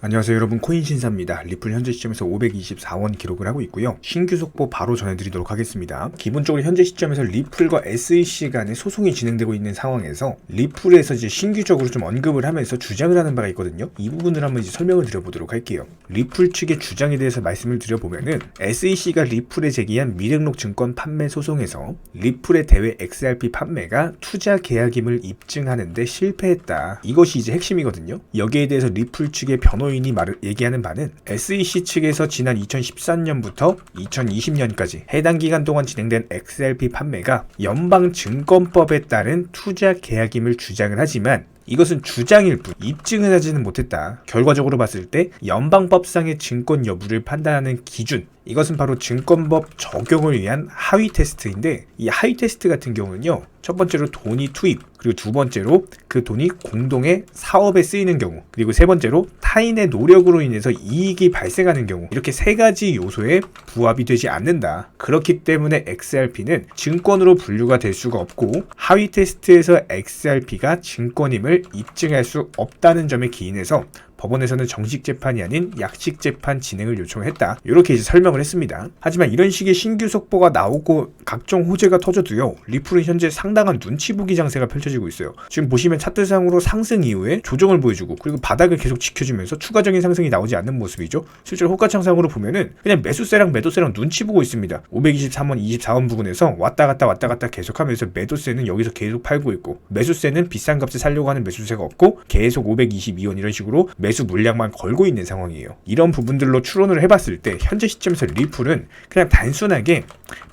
안녕하세요 여러분, 코인신사입니다. 리플 현재 시점에서 524원 기록을 하고 있고요. 신규 속보 바로 전해드리도록 하겠습니다. 기본적으로 현재 시점에서 리플과 SEC 간의 소송이 진행되고 있는 상황에서 리플에서 이제 신규적으로 좀 언급을 하면서 주장을 하는 바가 있거든요. 이 부분을 한번 이제 설명을 드려보도록 할게요. 리플 측의 주장에 대해서 말씀을 드려보면은 SEC가 리플에 제기한 미등록 증권 판매 소송에서 리플의 대외 XRP 판매가 투자 계약임을 입증하는데 실패했다. 이것이 이제 핵심이거든요. 여기에 대해서 리플 측의 변호인이 얘기하는 바는 SEC 측에서 지난 2013년부터 2020년까지 해당 기간 동안 진행된 XRP 판매가 연방증권법에 따른 투자 계약임을 주장을 하지만 이것은 주장일 뿐 입증을 하지는 못했다. 결과적으로 봤을 때 연방법상의 증권 여부를 판단하는 기준, 이것은 바로 증권법 적용을 위한 하위 테스트인데, 이 하위 테스트 같은 경우는요, 첫 번째로 돈이 투입, 그리고 두 번째로 그 돈이 공동의 사업에 쓰이는 경우, 그리고 세 번째로 타인의 노력으로 인해서 이익이 발생하는 경우, 이렇게 세 가지 요소에 부합이 되지 않는다. 그렇기 때문에 XRP는 증권으로 분류가 될 수가 없고, 하위 테스트에서 XRP가 증권임을 입증할 수 없다는 점에 기인해서 법원에서는 정식 재판이 아닌 약식 재판 진행을 요청했다. 이렇게 이제 설명을 했습니다. 하지만 이런 식의 신규 속보가 나오고 각종 호재가 터져도요, 리플은 현재 상당한 눈치 보기 장세가 펼쳐지고 있어요. 지금 보시면 차트상으로 상승 이후에 조정을 보여주고, 그리고 바닥을 계속 지켜주면서 추가적인 상승이 나오지 않는 모습이죠. 실제로 호가창상으로 보면은 그냥 매수세랑 매도세랑 눈치 보고 있습니다. 523원, 24원 부근에서 왔다 갔다 계속하면서 매도세는 여기서 계속 팔고 있고, 매수세는 비싼 값에 살려고 하는 매수세가 없고 계속 522원 이런 식으로 매수 물량만 걸고 있는 상황이에요. 이런 부분들로 추론을 해봤을 때 현재 시점에서 리플은 그냥 단순하게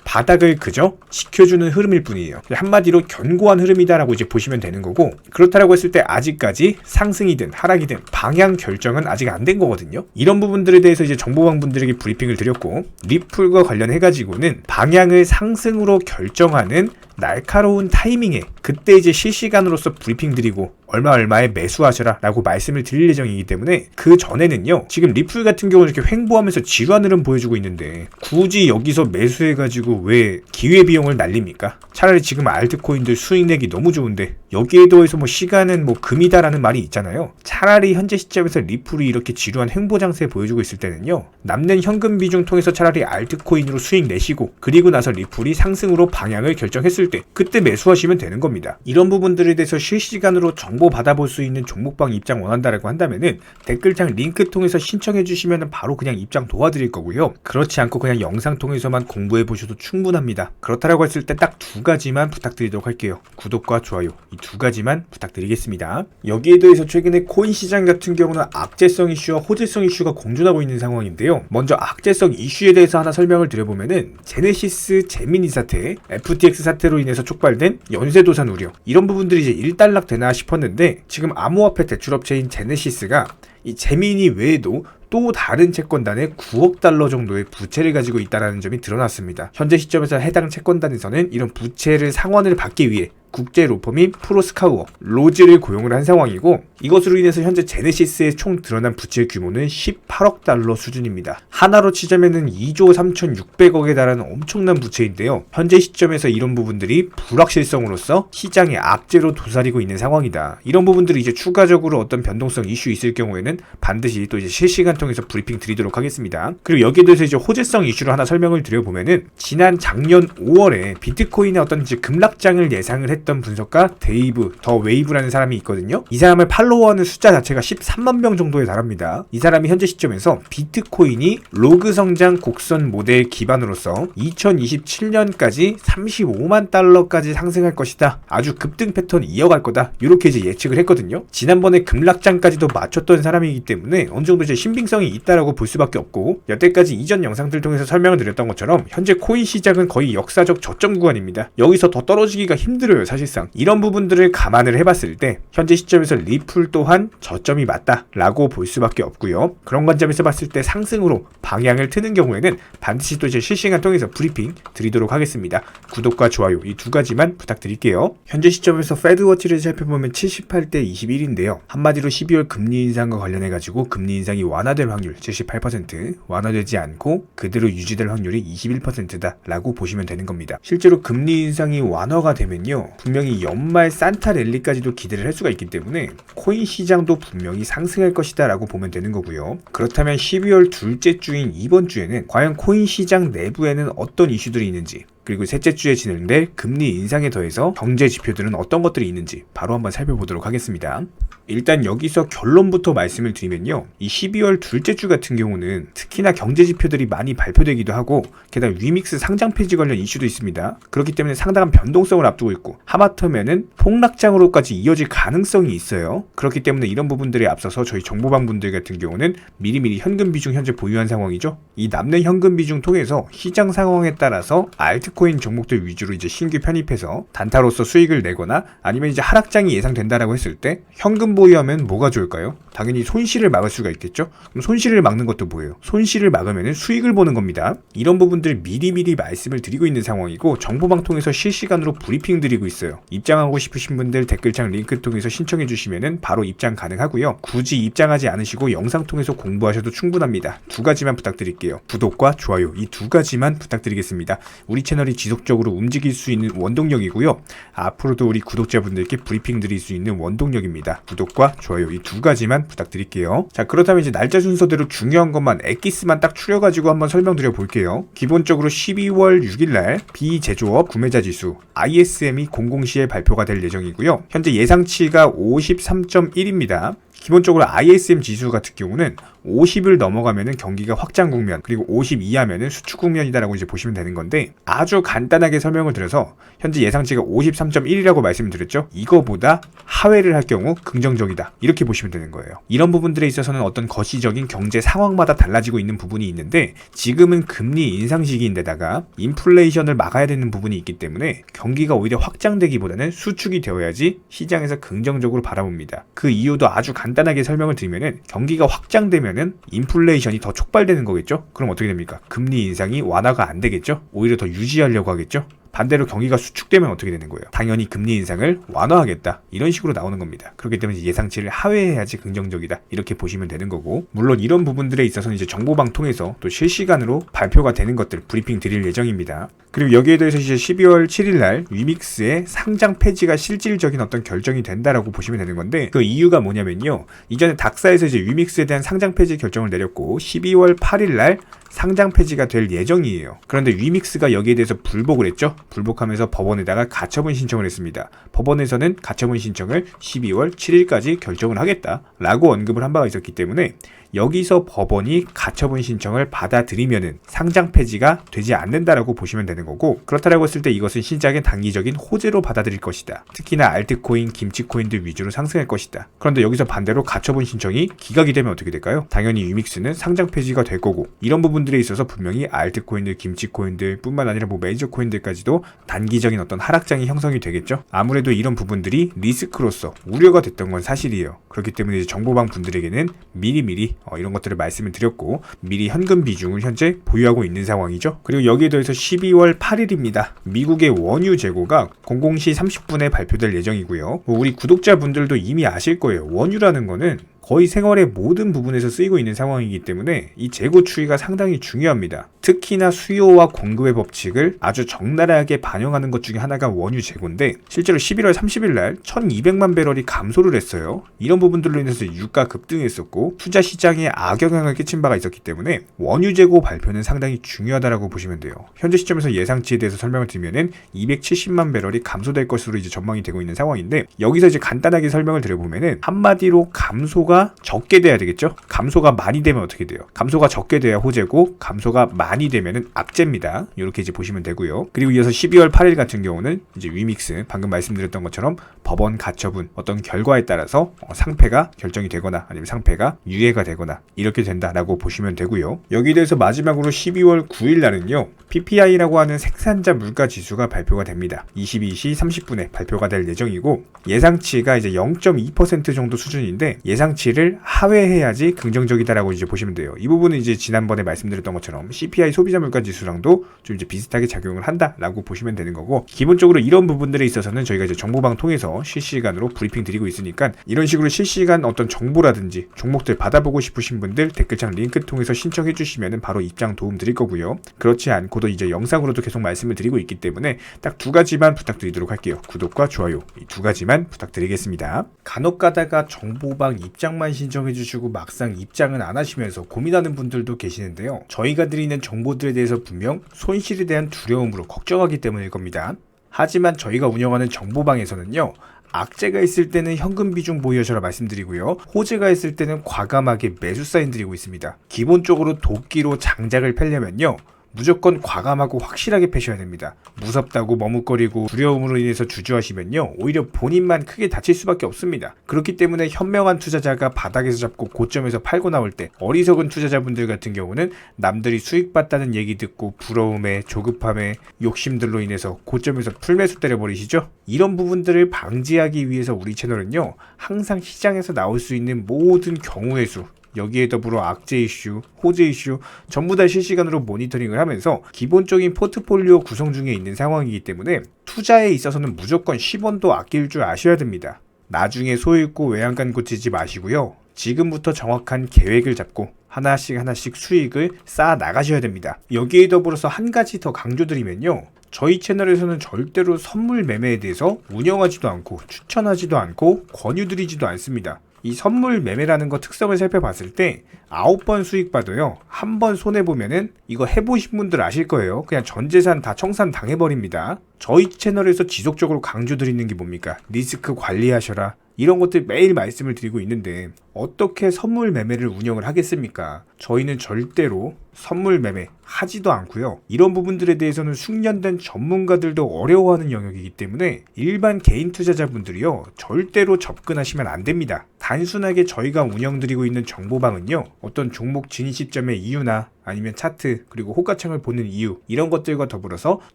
바닥을 그저 지켜주는 흐름일 뿐이에요. 한마디로 견고한 흐름이다라고 이제 보시면 되는 거고, 그렇다라고 했을 때 아직까지 상승이든 하락이든 방향 결정은 아직 안 된 거거든요. 이런 부분들에 대해서 이제 정보방분들에게 브리핑을 드렸고, 리플과 관련해가지고는 방향을 상승으로 결정하는 날카로운 타이밍에 그때 이제 실시간으로서 브리핑 드리고 얼마에 매수하셔라 라고 말씀을 드릴 예정이기 때문에, 그 전에는요, 지금 리플 같은 경우는 이렇게 횡보하면서 지루한 흐름 보여주고 있는데 굳이 여기서 매수해가지고 왜 기회비용을 날립니까? 차라리 지금 알트코인들 수익 내기 너무 좋은데 여기에 더해서 뭐 시간은 뭐 금이다라는 말이 있잖아요. 차라리 현재 시점에서 리플이 이렇게 지루한 횡보 장세 보여주고 있을 때는요, 남는 현금 비중 통해서 차라리 알트코인으로 수익 내시고, 그리고 나서 리플이 상승으로 방향을 결정했을 때 그때 매수하시면 되는 겁니다. 이런 부분들에 대해서 실시간으로 정보 받아볼 수 있는 종목방 입장 원한다라고 한다면은 댓글창 링크 통해서 신청해 주시면 바로 그냥 입장 도와드릴 거고요. 그렇지 않고 그냥 영상 통해서만 공부해 보셔도 충분합니다. 그렇다라고 했을 때 딱 두 가지만 부탁드리도록 할게요. 구독과 좋아요, 이 두 가지만 부탁드리겠습니다. 여기에 대해서 최근에 코인 시장 같은 경우는 악재성 이슈와 호재성 이슈가 공존하고 있는 상황인데요. 먼저 악재성 이슈에 대해서 하나 설명을 드려보면은 제네시스 제미니 사태, FTX 사태로 인해서 촉발된 연쇄도산 우려, 이런 부분들이 이제 일단락되나 싶었는데, 지금 암호화폐 대출업체인 제네시스가 이 제미니 외에도 또 다른 채권단에 9억 달러 정도의 부채를 가지고 있다는 점이 드러났습니다. 현재 시점에서 해당 채권단에서는 이런 부채를 상환을 받기 위해 국제 로펌인 프로스카우어, 로즈를 고용을 한 상황이고, 이것으로 인해서 현재 제네시스의 총 드러난 부채 규모는 18억 달러 수준입니다. 하나로 치자면은 2조 3,600억에 달하는 엄청난 부채인데요. 현재 시점에서 이런 부분들이 불확실성으로서 시장의 악재로 도사리고 있는 상황이다. 이런 부분들이 이제 추가적으로 어떤 변동성 이슈 있을 경우에는 반드시 또 이제 실시간 통해서 브리핑 드리도록 하겠습니다. 그리고 여기에 대해서 이제 호재성 이슈로 하나 설명을 드려보면은, 지난 작년 5월에 비트코인의 어떤 이제 급락장을 예상을 했던 분석가 데이브 더 웨이브라는 사람이 있거든요. 이 사람을 팔로워하는 숫자 자체가 13만 명 정도에 달합니다. 이 사람이 현재 시점에서 비트코인이 로그 성장 곡선 모델 기반으로서 2027년까지 35만 달러까지 상승할 것이다, 아주 급등 패턴 이어갈 거다, 이렇게 이제 예측을 했거든요. 지난번에 급락장까지도 맞췄던 사람이기 때문에 어느 정도 이제 신빙성이 있다라고 볼 수밖에 없고, 여태까지 이전 영상들 통해서 설명을 드렸던 것처럼 현재 코인 시장은 거의 역사적 저점 구간입니다. 여기서 더 떨어지기가 힘들어요. 사실상 이런 부분들을 감안을 해봤을 때 현재 시점에서 리플 또한 저점이 맞다라고 볼 수밖에 없고요. 그런 관점에서 봤을 때 상승으로 방향을 트는 경우에는 반드시 또 이제 실시간 통해서 브리핑 드리도록 하겠습니다. 구독과 좋아요, 이 두 가지만 부탁드릴게요. 현재 시점에서 페드워치를 살펴보면 78대 21인데요. 한마디로 12월 금리 인상과 관련해가지고 금리 인상이 완화될 확률 78%, 완화되지 않고 그대로 유지될 확률이 21%다 라고 보시면 되는 겁니다. 실제로 금리 인상이 완화가 되면요, 분명히 연말 산타 랠리까지도 기대를 할 수가 있기 때문에 코인 시장도 분명히 상승할 것이다 라고 보면 되는 거고요. 그렇다면 12월 둘째 주인 이번 주에는 과연 코인 시장 내부에는 어떤 이슈들이 있는지, 그리고 셋째 주에 진행될 금리 인상에 더해서 경제 지표들은 어떤 것들이 있는지 바로 한번 살펴보도록 하겠습니다. 일단 여기서 결론부터 말씀을 드리면요, 이 12월 둘째 주 같은 경우는 특히나 경제 지표들이 많이 발표되기도 하고 게다가 위믹스 상장 폐지 관련 이슈도 있습니다. 그렇기 때문에 상당한 변동성을 앞두고 있고 하마터면은 폭락장으로까지 이어질 가능성이 있어요. 그렇기 때문에 이런 부분들에 앞서서 저희 정보방 분들 같은 경우는 미리미리 현금 비중 현재 보유한 상황이죠. 이 남는 현금 비중 통해서 시장 상황에 따라서 알트코인 종목들 위주로 이제 신규 편입해서 단타로서 수익을 내거나 아니면 이제 하락장이 예상된다라고 했을 때 현금 보유하면 뭐가 좋을까요? 당연히 손실을 막을 수가 있겠죠? 그럼 손실을 막는 것도 뭐예요? 손실을 막으면 수익을 보는 겁니다. 이런 부분들 미리미리 말씀을 드리고 있는 상황이고 정보방 통해서 실시간으로 브리핑 드리고 있어요. 입장하고 싶으신 분들 댓글창 링크 통해서 신청해 주시면 바로 입장 가능하고요. 굳이 입장하지 않으시고 영상 통해서 공부하셔도 충분합니다. 두 가지만 부탁드릴게요. 구독과 좋아요, 이 두 가지만 부탁드리겠습니다. 우리 채널이 지속적으로 움직일 수 있는 원동력이고요. 앞으로도 우리 구독자분들께 브리핑 드릴 수 있는 원동력입니다. 구독과 좋아요, 이 두 가지만 부탁드릴게요. 자, 그렇다면 이제 날짜 순서대로 중요한 것만 엑기스만 딱 추려가지고 한번 설명드려 볼게요. 기본적으로 12월 6일날 비제조업 구매자 지수 ISM이 00시에 발표가 될 예정이고요. 현재 예상치가 53.1입니다. 기본적으로 ISM 지수 같은 경우는 50을 넘어가면은 경기가 확장 국면, 그리고 50 이하면은 수축 국면이다라고 이제 보시면 되는 건데, 아주 간단하게 설명을 드려서 현재 예상치가 53.1이라고 말씀을 드렸죠. 이거보다 하회를 할 경우 긍정적이다, 이렇게 보시면 되는 거예요. 이런 부분들에 있어서는 어떤 거시적인 경제 상황마다 달라지고 있는 부분이 있는데, 지금은 금리 인상 시기인데다가 인플레이션을 막아야 되는 부분이 있기 때문에 경기가 오히려 확장되기보다는 수축이 되어야지 시장에서 긍정적으로 바라봅니다. 그 이유도 아주 간단하게 설명을 드리면은, 경기가 확장되면은 인플레이션이 더 촉발되는 거겠죠? 그럼 어떻게 됩니까? 금리 인상이 완화가 안 되겠죠? 오히려 더 유지하려고 하겠죠? 반대로 경기가 수축되면 어떻게 되는 거예요? 당연히 금리 인상을 완화하겠다, 이런 식으로 나오는 겁니다. 그렇기 때문에 예상치를 하회해야지 긍정적이다, 이렇게 보시면 되는 거고, 물론 이런 부분들에 있어서는 이제 정보방 통해서 또 실시간으로 발표가 되는 것들 브리핑 드릴 예정입니다. 그리고 여기에 대해서 이제 12월 7일날 위믹스의 상장 폐지가 실질적인 어떤 결정이 된다라고 보시면 되는 건데, 그 이유가 뭐냐면요, 이전에 닥사에서 이제 위믹스에 대한 상장 폐지 결정을 내렸고 12월 8일날 상장 폐지가 될 예정이에요. 그런데 위믹스가 여기에 대해서 불복을 했죠. 불복하면서 법원에다가 가처분 신청을 했습니다. 법원에서는 가처분 신청을 12월 7일까지 결정을 하겠다라고 언급을 한 바가 있었기 때문에 여기서 법원이 가처분 신청을 받아들이면은 상장 폐지가 되지 않는다라고 보시면 되는 거고, 그렇다라고 했을 때 이것은 시장의 단기적인 호재로 받아들일 것이다. 특히나 알트코인, 김치코인들 위주로 상승할 것이다. 그런데 여기서 반대로 가처분 신청이 기각이 되면 어떻게 될까요? 당연히 위믹스는 상장 폐지가 될 거고, 이런 부분들에 있어서 분명히 알트코인들, 김치코인들 뿐만 아니라 뭐 메이저 코인들까지도 단기적인 어떤 하락장이 형성이 되겠죠. 아무래도 이런 부분들이 리스크로서 우려가 됐던 건 사실이에요. 그렇기 때문에 이제 정보방 분들에게는 미리미리 이런 것들을 말씀을 드렸고, 미리 현금 비중을 현재 보유하고 있는 상황이죠. 그리고 여기에 더해서 12월 8일입니다. 미국의 원유 재고가 00시 30분에 발표될 예정이고요. 우리 구독자분들도 이미 아실 거예요. 원유라는 거는 거의 생활의 모든 부분에서 쓰이고 있는 상황이기 때문에 이 재고 추이가 상당히 중요합니다. 특히나 수요와 공급의 법칙을 아주 적나라하게 반영하는 것 중에 하나가 원유 재고인데, 실제로 11월 30일 날 1200만 배럴이 감소를 했어요. 이런 부분들로 인해서 유가 급등했었고 투자 시장에 악영향을 끼친 바가 있었기 때문에 원유 재고 발표는 상당히 중요하다라고 보시면 돼요. 현재 시점에서 예상치에 대해서 설명을 드리면은 270만 배럴이 감소될 것으로 이제 전망이 되고 있는 상황인데, 여기서 이제 간단하게 설명을 드려보면은 한마디로 감소가 적게 돼야 되겠죠. 감소가 많이 되면 어떻게 돼요? 감소가 적게 돼야 호재고, 감소가 많이 되면은 악재입니다. 이렇게 이제 보시면 되고요. 그리고 이어서 12월 8일 같은 경우는 이제 위믹스, 방금 말씀드렸던 것처럼 법원 가처분 어떤 결과에 따라서 상패가 결정이 되거나 아니면 상패가 유예가 되거나 이렇게 된다라고 보시면 되고요. 여기에 대해서 마지막으로 12월 9일 날은요, PPI라고 하는 생산자 물가 지수가 발표가 됩니다. 22시 30분에 발표가 될 예정이고, 예상치가 이제 0.2% 정도 수준인데, 예상치 가치를 하회해야지 긍정적이다라고 이제 보시면 돼요. 이 부분은 이제 지난번에 말씀드렸던 것처럼 CPI 소비자 물가 지수랑도 좀 이제 비슷하게 작용을 한다라고 보시면 되는 거고, 기본적으로 이런 부분들에 있어서는 저희가 이제 정보방 통해서 실시간으로 브리핑 드리고 있으니까 이런 식으로 실시간 어떤 정보라든지 종목들 받아보고 싶으신 분들 댓글창 링크 통해서 신청해 주시면은 바로 입장 도움 드릴 거고요. 그렇지 않고도 이제 영상으로도 계속 말씀을 드리고 있기 때문에 딱 두 가지만 부탁드리도록 할게요. 구독과 좋아요, 이 두 가지만 부탁드리겠습니다. 간혹 가다가 정보방 입장만 신청해 주시고 막상 입장은 안 하시면서 고민하는 분들도 계시는데요. 저희가 드리는 정보들에 대해서 분명 손실에 대한 두려움으로 걱정하기 때문일 겁니다. 하지만 저희가 운영하는 정보방에서는요, 악재가 있을 때는 현금 비중 보유하셔라 말씀드리고요, 호재가 있을 때는 과감하게 매수 사인 드리고 있습니다. 기본적으로 도끼로 장작을 펴려면요, 무조건 과감하고 확실하게 패셔야 됩니다. 무섭다고 머뭇거리고 두려움으로 인해서 주저하시면요, 오히려 본인만 크게 다칠 수밖에 없습니다. 그렇기 때문에 현명한 투자자가 바닥에서 잡고 고점에서 팔고 나올 때, 어리석은 투자자분들 같은 경우는 남들이 수익 봤다는 얘기 듣고 부러움에 조급함에 욕심들로 인해서 고점에서 풀매수 때려버리시죠. 이런 부분들을 방지하기 위해서 우리 채널은요, 항상 시장에서 나올 수 있는 모든 경우의 수, 여기에 더불어 악재 이슈, 호재 이슈 전부 다 실시간으로 모니터링을 하면서 기본적인 포트폴리오 구성 중에 있는 상황이기 때문에 투자에 있어서는 무조건 10원도 아낄 줄 아셔야 됩니다. 나중에 소잃고 외양간 고치지 마시고요, 지금부터 정확한 계획을 잡고 하나씩 수익을 쌓아 나가셔야 됩니다. 여기에 더불어서 한 가지 더 강조드리면요, 저희 채널에서는 절대로 선물 매매에 대해서 운영하지도 않고 추천하지도 않고 권유드리지도 않습니다. 이 선물 매매라는 거 특성을 살펴봤을 때 9번 수익 봐도요, 한 번 손해보면은 이거 해보신 분들 아실 거예요. 그냥 전 재산 다 청산 당해버립니다. 저희 채널에서 지속적으로 강조드리는 게 뭡니까? 리스크 관리하셔라. 이런 것들 매일 말씀을 드리고 있는데 어떻게 선물 매매를 운영을 하겠습니까? 저희는 절대로 선물 매매 하지도 않고요. 이런 부분들에 대해서는 숙련된 전문가들도 어려워하는 영역이기 때문에 일반 개인 투자자분들이요, 절대로 접근하시면 안 됩니다. 단순하게 저희가 운영드리고 있는 정보방은요, 어떤 종목 진입 시점의 이유나 아니면 차트 그리고 호가창을 보는 이유, 이런 것들과 더불어서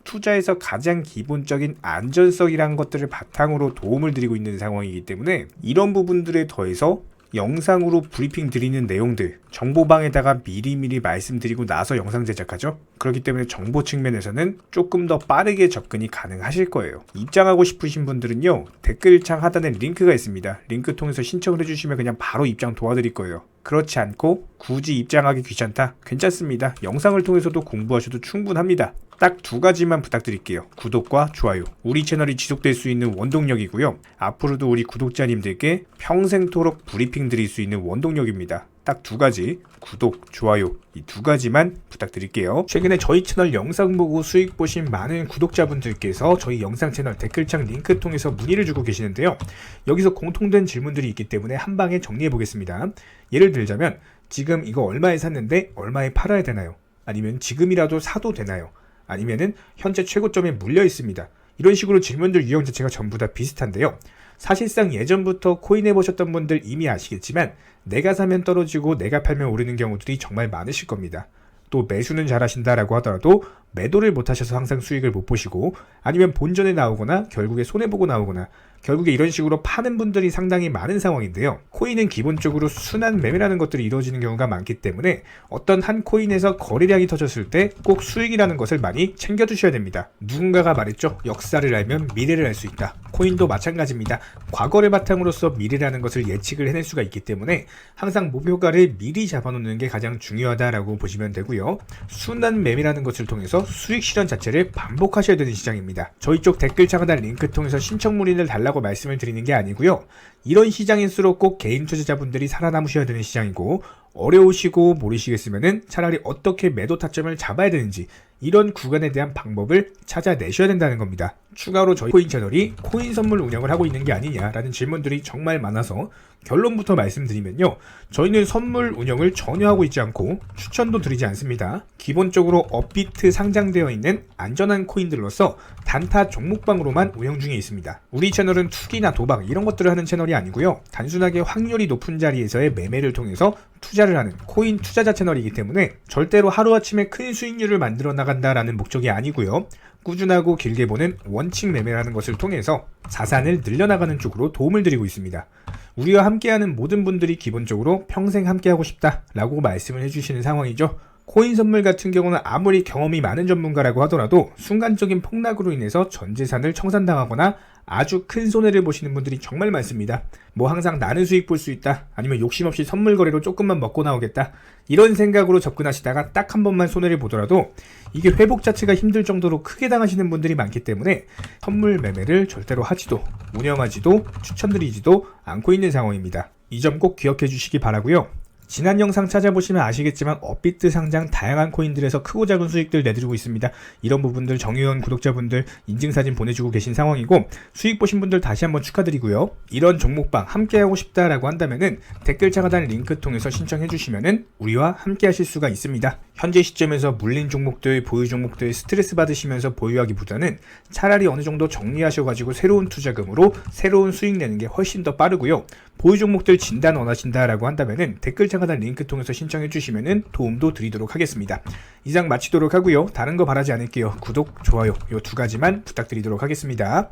투자에서 가장 기본적인 안전성이라는 것들을 바탕으로 도움을 드리고 있는 상황이기 때문에 이런 부분들에 더해서 영상으로 브리핑 드리는 내용들 정보방에다가 미리미리 말씀드리고 나서 영상 제작하죠. 그렇기 때문에 정보 측면에서는 조금 더 빠르게 접근이 가능하실 거예요. 입장하고 싶으신 분들은요, 댓글창 하단에 링크가 있습니다. 링크 통해서 신청을 해주시면 그냥 바로 입장 도와드릴 거예요. 그렇지 않고 굳이 입장하기 귀찮다? 괜찮습니다. 영상을 통해서도 공부하셔도 충분합니다. 딱 두 가지만 부탁드릴게요. 구독과 좋아요. 우리 채널이 지속될 수 있는 원동력이고요, 앞으로도 우리 구독자님들께 평생토록 브리핑 드릴 수 있는 원동력입니다. 딱 두 가지, 구독, 좋아요, 이 두 가지만 부탁드릴게요. 최근에 저희 채널 영상 보고 수익 보신 많은 구독자분들께서 저희 영상 채널 댓글창 링크 통해서 문의를 주고 계시는데요, 여기서 공통된 질문들이 있기 때문에 한 방에 정리해 보겠습니다. 예를 들자면, 지금 이거 얼마에 샀는데 얼마에 팔아야 되나요? 아니면 지금이라도 사도 되나요? 아니면은 현재 최고점에 물려 있습니다. 이런 식으로 질문들 유형 자체가 전부 다 비슷한데요, 사실상 예전부터 코인 해보셨던 분들 이미 아시겠지만 내가 사면 떨어지고 내가 팔면 오르는 경우들이 정말 많으실 겁니다. 또 매수는 잘하신다라고 하더라도 매도를 못하셔서 항상 수익을 못 보시고, 아니면 본전에 나오거나 결국에 손해보고 나오거나, 결국에 이런 식으로 파는 분들이 상당히 많은 상황인데요, 코인은 기본적으로 순환 매매라는 것들이 이루어지는 경우가 많기 때문에 어떤 한 코인에서 거래량이 터졌을 때 꼭 수익이라는 것을 많이 챙겨두셔야 됩니다. 누군가가 말했죠, 역사를 알면 미래를 알 수 있다. 코인도 마찬가지입니다. 과거를 바탕으로서 미래라는 것을 예측을 해낼 수가 있기 때문에 항상 목표가를 미리 잡아놓는 게 가장 중요하다라고 보시면 되고요, 순환 매매라는 것을 통해서 수익 실현 자체를 반복하셔야 되는 시장입니다. 저희 쪽 댓글창 하단 링크 통해서 신청 문의를 달라고 말씀을 드리는 게 아니고요, 이런 시장일수록 꼭 개인 투자자분들이 살아남으셔야 되는 시장이고, 어려우시고 모르시겠으면은 차라리 어떻게 매도 타점을 잡아야 되는지 이런 구간에 대한 방법을 찾아내셔야 된다는 겁니다. 추가로 저희 코인 채널이 코인 선물 운영을 하고 있는 게 아니냐라는 질문들이 정말 많아서 결론부터 말씀드리면요, 저희는 선물 운영을 전혀 하고 있지 않고 추천도 드리지 않습니다. 기본적으로 업비트 상장되어 있는 안전한 코인들로서 단타 종목방으로만 운영 중에 있습니다. 우리 채널은 투기나 도박 이런 것들을 하는 채널이 아니고요, 단순하게 확률이 높은 자리에서의 매매를 통해서 투자를 하는 코인 투자자 채널이기 때문에 절대로 하루아침에 큰 수익률을 만들어 나간다라는 목적이 아니고요, 꾸준하고 길게 보는 원칙 매매라는 것을 통해서 자산을 늘려나가는 쪽으로 도움을 드리고 있습니다. 우리와 함께하는 모든 분들이 기본적으로 평생 함께하고 싶다라고 말씀을 해주시는 상황이죠. 코인 선물 같은 경우는 아무리 경험이 많은 전문가라고 하더라도 순간적인 폭락으로 인해서 전 재산을 청산당하거나 아주 큰 손해를 보시는 분들이 정말 많습니다. 뭐 항상 나는 수익 볼 수 있다, 아니면 욕심 없이 선물 거래로 조금만 먹고 나오겠다, 이런 생각으로 접근하시다가 딱 한 번만 손해를 보더라도 이게 회복 자체가 힘들 정도로 크게 당하시는 분들이 많기 때문에 선물 매매를 절대로 하지도 운영하지도 추천드리지도 않고 있는 상황입니다. 이 점 꼭 기억해 주시기 바라고요. 지난 영상 찾아보시면 아시겠지만 업비트 상장 다양한 코인들에서 크고 작은 수익들 내드리고 있습니다. 이런 부분들 정의원 구독자분들 인증사진 보내주고 계신 상황이고, 수익 보신 분들 다시 한번 축하드리고요. 이런 종목방 함께하고 싶다라고 한다면은 댓글창 하단 링크 통해서 신청해 주시면은 우리와 함께 하실 수가 있습니다. 현재 시점에서 물린 종목들, 보유 종목들 스트레스 받으시면서 보유하기보다는 차라리 어느 정도 정리하셔가지고 새로운 투자금으로 새로운 수익 내는 게 훨씬 더 빠르고요. 보유 종목들 진단 원하신다라고 한다면은 댓글창 하단 링크 통해서 신청해 주시면은 도움도 드리도록 하겠습니다. 이상 마치도록 하고요. 다른 거 바라지 않을게요. 구독, 좋아요 요 두 가지만 부탁드리도록 하겠습니다.